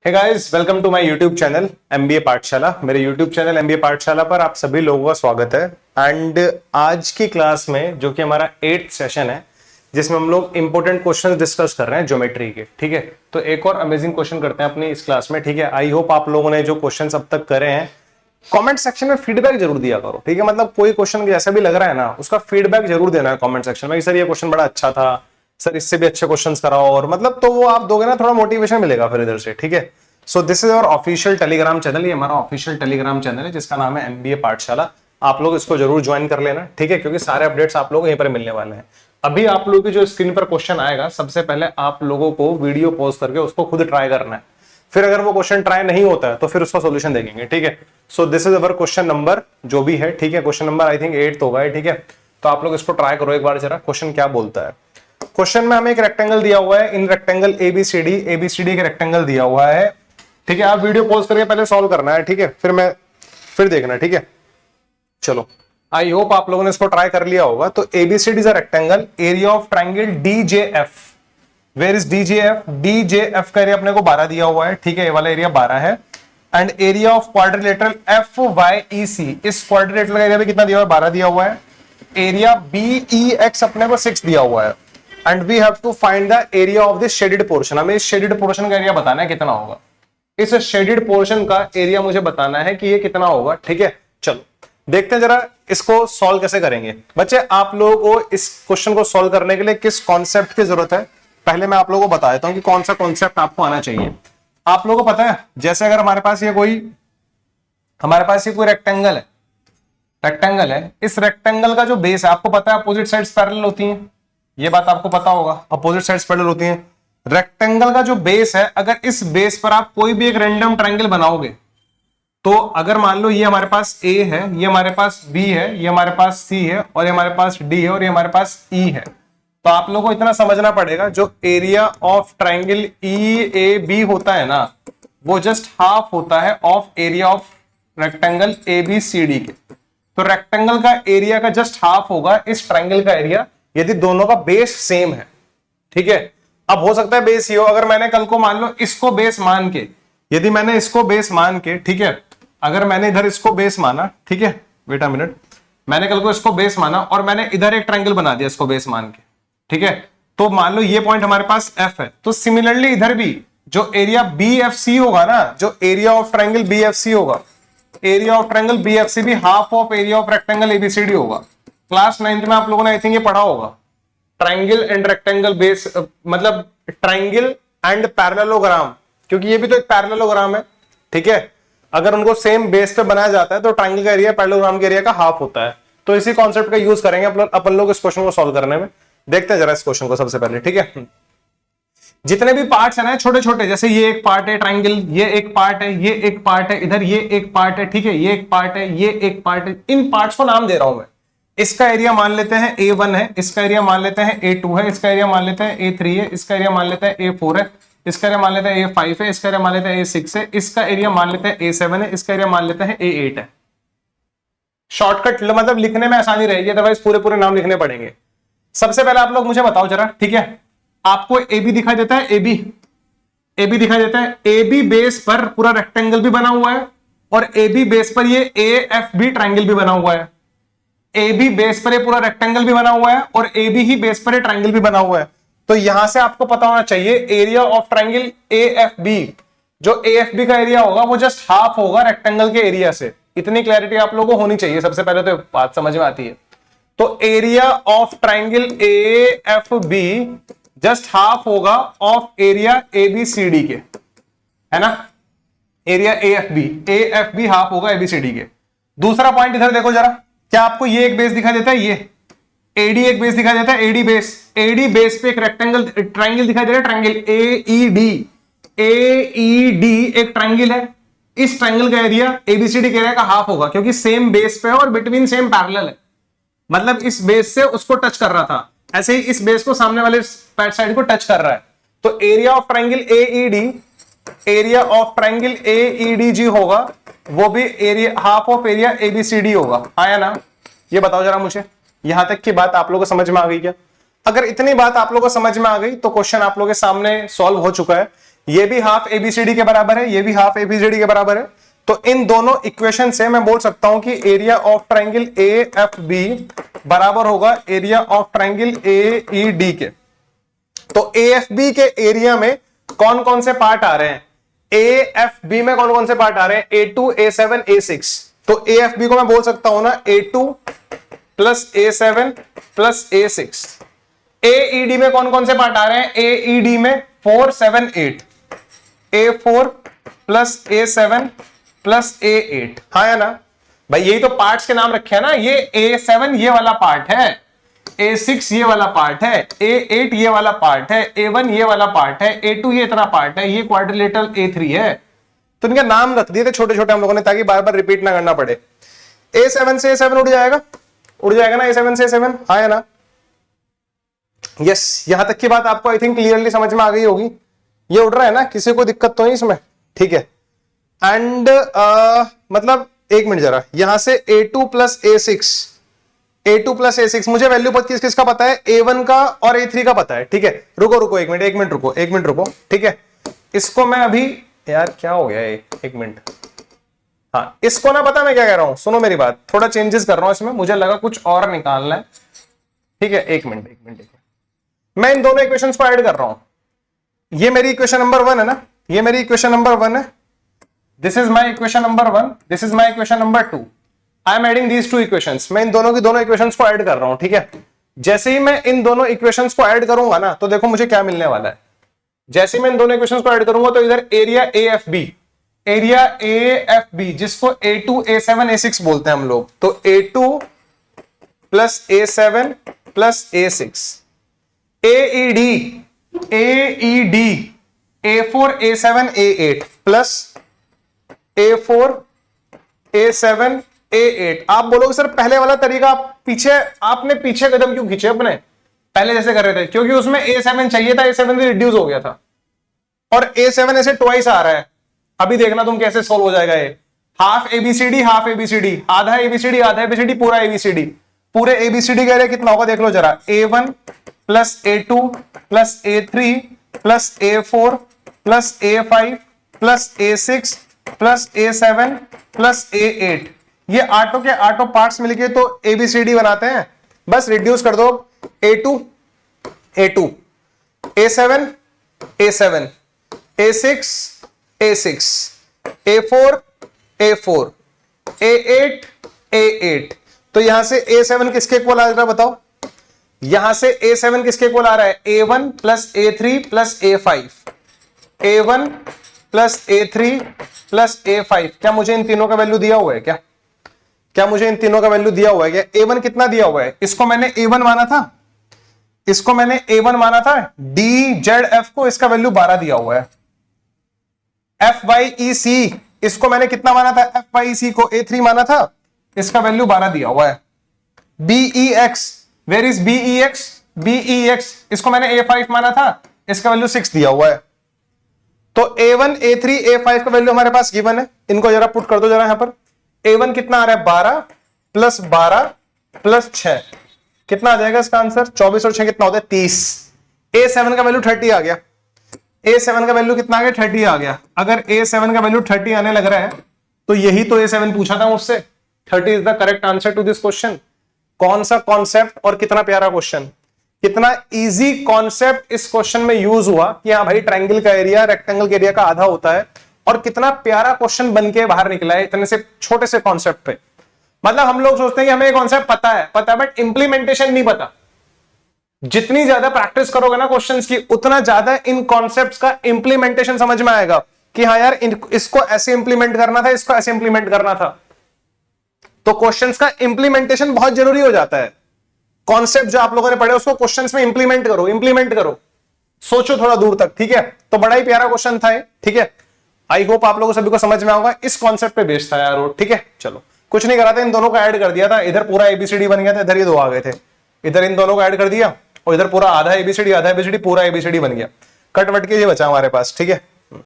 Hey guys, welcome to my YouTube channel MBA Pathshala. मेरे YouTube channel MBA पाठशाला पर आप सभी लोगों का स्वागत है। एंड आज की क्लास में जो कि हमारा 8th सेशन है, जिसमें हम लोग इंपॉर्टेंट क्वेश्चन डिस्कस कर रहे हैं ज्योमेट्री के। ठीक है, तो एक और अमेजिंग क्वेश्चन करते हैं अपनी इस क्लास में। ठीक है, आई होप आप लोगों ने जो क्वेश्चन अब तक करे हैं कमेंट सेक्शन में फीडबैक जरूर दिया करो। ठीक है, मतलब कोई क्वेश्चन जैसा भी लग रहा है ना, उसका फीडबैक जरूर देना है कमेंट सेक्शन में। सर ये क्वेश्चन बड़ा अच्छा था, सर इससे भी अच्छे क्वेश्चंस कराओ, और मतलब तो वो आप दोगे ना, थोड़ा मोटिवेशन मिलेगा फिर इधर से। ठीक है, so this is our official Telegram channel. ये हमारा ऑफिशियल टेलीग्राम चैनल है जिसका नाम है एमबीए पाठशाला। आप लोग इसको जरूर ज्वाइन कर लेना। ठीक है, क्योंकि सारे अपडेट्स आप लोग यहीं पर मिलने वाले हैं। अभी आप लोगों की जो स्क्रीन पर क्वेश्चन आएगा, सबसे पहले आप लोगों को वीडियो पॉज करके उसको खुद ट्राई करना है। फिर अगर वो क्वेश्चन ट्राई नहीं होता है तो फिर उसका सॉल्यूशन देखेंगे। ठीक है, so this is our question number जो भी है। ठीक है, क्वेश्चन नंबर आई थिंक 8 होगा। ठीक है, तो आप लोग इसको ट्राई करो एक बार जरा, क्वेश्चन क्या बोलता है। क्वेश्चन में हमें एक रेक्टेंगल दिया हुआ है, इन रेक्टेंगल एबीसीडी एक रेक्टेंगल दिया हुआ है। ठीक है, आप वीडियो पॉज करके पहले सॉल्व करना है। ठीक है, फिर देखना। ठीक है, चलो, आई होप आप लोगों ने इसको ट्राई कर लिया होगा। तो ABCD is a rectangle, area of triangle DJF. Where is DJF? DJF का एरिया अपने को 12 दिया हुआ है। ठीक है, ये वाला एरिया 12 है। And area of quadrilateral F Y E C, इस क्वाड्रिलेटरल का एरिया भी कितना दिया हुआ है? 12 दिया हुआ है। एरिया बी ई एक्स अपने को 6 दिया हुआ है। And we have to find the area of this shaded portion. हमें इस शेडेड पोर्शन का एरिया बताना है कितना होगा। इस शेडेड पोर्शन का एरिया मुझे बताना है कि ये कितना होगा। ठीक है, चलो देखते हैं जरा इसको सॉल्व कैसे करेंगे। बच्चे, आप लोगों को इस क्वेश्चन को सॉल्व करने के लिए किस कॉन्सेप्ट की जरूरत है, पहले मैं आप लोगों को बता देता हूं कि कौन सा कॉन्सेप्ट आपको आना चाहिए। आप लोगों को पता है, जैसे अगर हमारे पास ये कोई रेक्टेंगल है, इस रेक्टेंगल का जो बेस है, आपको पता है अपोजिट साइड्स पैरेलल होती हैं। ये बात आपको पता होगा, अपोजिट साइड्स पैरेलल होती हैं। रेक्टेंगल का जो बेस है, अगर इस बेस पर आप कोई भी एक रैंडम ट्रायंगल बनाओगे, तो अगर मान लो ये हमारे पास ए है, ये हमारे पास बी है, ये हमारे पास सी है, और ये हमारे पास डी है, और ये हमारे पास ई है, तो आप लोगों को इतना समझना पड़ेगा, जो area of triangle E A B होता है ना, वो जस्ट हाफ होता है of area of rectangle A B C D के। तो रेक्टेंगल का एरिया का जस्ट हाफ होगा इस ट्रायंगल का एरिया, यदि दोनों का बेस सेम है। ठीक है, अब हो सकता है बेस ये हो, अगर मैंने कल को मान लो इसको बेस मान के, यदि मैंने इसको बेस मान के, ठीक है, अगर मैंने इधर इसको बेस माना, ठीक है, वेट अ मिनट, मैंने कल को इसको बेस माना और मैंने इधर एक ट्रायंगल बना दिया इसको बेस मान के, ठीक है, तो मान लो ये पॉइंट हमारे पास एफ है, तो सिमिलरली इधर भी जो एरिया बी एफ सी होगा ना, जो area of triangle B F C होगा, area of triangle B F C भी half of area of rectangle ABCD होगा। क्लास 9th में आप लोगों ने आई थिंक ये पढ़ा होगा, ट्रायंगल एंड रेक्टेंगल बेस, मतलब ट्रायंगल एंड पैरेललोग्राम, क्योंकि ये भी तो एक पैरेललोग्राम है। ठीक है, अगर उनको सेम बेस पे बनाया जाता है तो ट्रायंगल का एरिया पैरेललोग्राम के एरिया का हाफ होता है। तो इसी कॉन्सेप्ट का यूज करेंगे अपन लोग इस क्वेश्चन को सॉल्व करने में। देखते हैं जरा इस क्वेश्चन को सबसे पहले। ठीक है, जितने भी पार्ट्स है ना छोटे छोटे, जैसे ये एक पार्ट है ट्रायंगल, ये एक पार्ट है, ये एक पार्ट है, इधर ये एक पार्ट है, ठीक है, ये एक पार्ट है, ये एक पार्ट है, इन पार्ट्स को नाम दे रहा हूं मैं। इसका एरिया मान लेते हैं A1 है, इसका एरिया मान लेते हैं A2 है, इसका एरिया मान लेते हैं A3 है, इसका एरिया मान लेते हैं A4 है, इसका एरिया मान लेते हैं A5 है, इसका एरिया मान लेते हैं A6 है, इसका एरिया मान लेते हैं A7 है, इसका एरिया मान लेते हैं A8 है। शॉर्टकट मतलब लिखने में आसानी रहेगी, अदरवाइज पूरे पूरे नाम लिखने पड़ेंगे। सबसे पहले आप लोग मुझे बताओ जरा, ठीक है, आपको AB दिखाई देता है, AB दिखाई देता है, AB बेस पर पूरा रेक्टेंगल भी बना हुआ है, और AB बेस पर ये AFB ट्रायंगल भी बना हुआ है। AB बेस पर ये पूरा रेक्टेंगल भी बना हुआ है, और AB ही बेस पर ये ट्रायंगल भी बना हुआ है। तो यहां से आपको पता होना चाहिए एरिया ऑफ ट्रायंगल AFB, जो AFB का एरिया होगा वो जस्ट हाफ होगा रेक्टेंगल के एरिया से। इतनी क्लैरिटी आप लोगों को होनी चाहिए, सबसे पहले तो बात समझ में आती है। तो area of triangle AFB just half होगा ऑफ एरिया ABCD के, है ना, एरिया AFB हाफ होगा ABCD के। दूसरा पॉइंट इधर देखो जरा, क्या आपको ये एक बेस दिखाई देता है, ये AD एक बेस दिखाई देता है, AD बेस पे एक रेक्टेंगल ट्रायंगल दिखाई दे रहा है, ट्रायंगल AED एक ट्रायंगल है। इस ट्रायंगल का एरिया ABCD के एरिया का हाफ होगा, क्योंकि सेम बेस पे है और बिटवीन सेम पैरेलल है, मतलब इस बेस से उसको टच कर रहा था, ऐसे ही इस बेस को सामने वाले साइड को टच कर रहा है। तो एरिया ऑफ ट्रायंगल AEDG होगा, वो भी area half of area ABCD होगा। आया ना? ये बताओ जरा मुझे, यहां तक की बात आप लोगों को समझ में आ गई क्या? अगर इतनी बात आप लोगों को समझ में आ गई तो क्वेश्चन आप लोगों के सामने सॉल्व हो चुका है ये भी हाफ एबीसीडी के बराबर है, ये भी हाफ एबीसीडी के बराबर है। तो इन दोनों इक्वेशन से मैं बोल सकता हूं कि area of triangle A F B बराबर होगा area of triangle A E D के। तो ए एफ बी के एरिया में कौन कौन से पार्ट आ रहे हैं, ए एफ बी में कौन कौन से पार्ट आ रहे हैं, A2 A7 A6। तो ए एफ बी को मैं बोल सकता हूं ना A2 plus A7 plus A6। AED में कौन कौन से पार्ट आ रहे हैं, AED में 4 7 8, A4 plus A7 plus A8। हाँ है ना भाई, यही तो पार्ट्स के नाम रखे हैं ना। ये A7 ये वाला पार्ट है, A6 ये वाला पार्ट है, A8 ये वाला पार्ट है, A1 ये वाला पार्ट है, A2 ये इतना पार्ट है, ये क्वाड्रिलेटरल A3 है। तो इनके नाम रख दिए थे छोटे छोटे हम लोगों ने, ताकि बार बार रिपीट ना करना पड़े। A7 से A7 उड़ जाएगा, उड़ जाएगा ना A7 से A7, हाँ है ना। यस, यहां तक की बात आपको आई थिंक क्लियरली समझ में आ गई होगी। ये उड़ रहा है ना, किसी को दिक्कत तो नहीं इसमें, ठीक है। एंड मतलब एक मिनट जरा, यहां से A2 plus A6, A2 plus A6 मुझे वैल्यू किस किसका पता है, A1 का और A3 का पता है, ठीक है। रुको रुको एक मिनट रुको, ठीक है। इसको मैं अभी, यार क्या हो गया एक मिनट, हाँ इसको ना पता मैं क्या कह रहा हूं, सुनो मेरी बात, थोड़ा चेंजेस कर रहा हूं इसमें, मुझे लगा कुछ और निकालना है, ठीक है। एक मिनट मैं इन दोनों इक्वेशंस को ऐड कर रहा हूं। ये मेरी इक्वेशन नंबर 1 है ना, ये मेरी इक्वेशन नंबर 1 है, this is my equation number 1, this is my equation number 2। I am adding these two equations, मैं इन दोनों की दोनों इक्वेशंस को ऐड कर रहा हूं, ठीक है। जैसे ही मैं इन दोनों इक्वेशंस को ऐड करूंगा ना, तो देखो मुझे क्या मिलने वाला है। जैसे ही मैं इन दोनों इक्वेशंस को ऐड करूंगा तो इधर एरिया ए एफ बी जिसको A2 A7 A6 बोलते हैं हम लोग, तो A2 plus A7 plus A6, AED A4 A7 A8 plus A4 A7 A8। आप बोलोगे सर पहले वाला तरीका आपने पीछे कदम क्यों खींचे अपने, पहले जैसे कर रहे थे, क्योंकि उसमें A7 चाहिए था, A7 भी रिड्यूस हो गया था, और A7 ऐसे ट्वाइस आ रहा है। अभी देखना तुम कैसे सोल्व हो जाएगा ये, हाफ एबीसीडी हाफ एबीसीडी, आधा एबीसीडी आधा एबीसीडी, पूरा एबीसीडी, पूरे एबीसीडी कह रहे कितना होगा देख लो जरा, A1 plus A2 plus A3 plus A4 plus A5 plus A6 plus A7 plus A8। ये आटो के आटो पार्ट्स मिलके तो एबीसीडी बनाते हैं, बस रिड्यूस कर दो। A2 A2, A7 A7, A6 A6, A4 A4, A8 A8। तो यहां से A7 किसके इक्वल आ रहा है बताओ, यहां से A7 किसके इक्वल आ रहा है, A1 plus A3 plus A5, A1 plus A3 plus A5। क्या मुझे इन तीनों का वैल्यू दिया हुआ है क्या मुझे इन तीनों का वैल्यू दिया हुआ है क्या? A1 कितना दिया हुआ है, इसको मैंने A1 माना था, इसको मैंने A1 माना था, DZF को इसका वैल्यू 12 दिया हुआ है। FYEC इसको मैंने कितना माना था, FYEC को A3 माना था, इसका वैल्यू 12 दिया हुआ है। BEX, where is BEX? BEX इसको मैंने A5 माना था, इसका वैल्यू 6 दिया हुआ है। तो A1 A3 A5 का वैल्यू हमारे पास गिवन है, इनको जरा पुट कर दो जरा यहां पर। A1 कितना आ रहा है, 12 प्लस 12 प्लस 6, कितना आ जाएगा इसका आंसर, 24 और 6 कितना होता है, 30। A7 का वैल्यू 30 आ गया, A7 का वैल्यू कितना आ गया, 30 आ गया। अगर A7 का वैल्यू 30 आने लग रहा है तो यही तो A7 पूछा था मुझसे, 30 is the correct answer to this question. कौन सा कॉन्सेप्ट और कितना प्यारा क्वेश्चन, कितना इजी कॉन्सेप्ट इस क्वेश्चन में यूज हुआ कि हाँ भाई ट्रायंगल का एरिया रेक्टेंगल के एरिया का आधा होता है, और कितना प्यारा क्वेश्चन बन के बाहर निकला है इतने से छोटे से कॉन्सेप्ट पे। मतलब हम लोग सोचते हैं कि हमें कॉन्सेप्ट पता है बट इंप्लीमेंटेशन नहीं पता। जितनी ज्यादा प्रैक्टिस करोगे ना क्वेश्चंस की, उतना ज्यादा इन कॉन्सेप्ट्स का इंप्लीमेंटेशन समझ में आएगा कि हाँ यार इसको ऐसे इंप्लीमेंट करना था, इसको ऐसे इंप्लीमेंट करना था। तो क्वेश्चंस का इंप्लीमेंटेशन बहुत जरूरी हो जाता है। कॉन्सेप्ट जो आप लोगों ने पढ़े उसको क्वेश्चंस में इंप्लीमेंट करो, सोचो थोड़ा दूर तक, ठीक है। तो बड़ा ही प्यारा क्वेश्चन था ये, ठीक है। आई होप आप लोगों सभी को समझ में आएगा, इस कॉन्सेप्ट पे बेस्ड था यार वो, ठीक है। चलो कुछ नहीं करा था, इन दोनों को ऐड कर दिया था, इधर पूरा एबीसीडी बन गया था, इधर ये दो आ गए थे, इधर इन दोनों को ऐड कर दिया और इधर पूरा आधा एबीसीडी पूरा एबीसीडी बन गया। कट वट के ये बचा हमारे पास, ठीक है।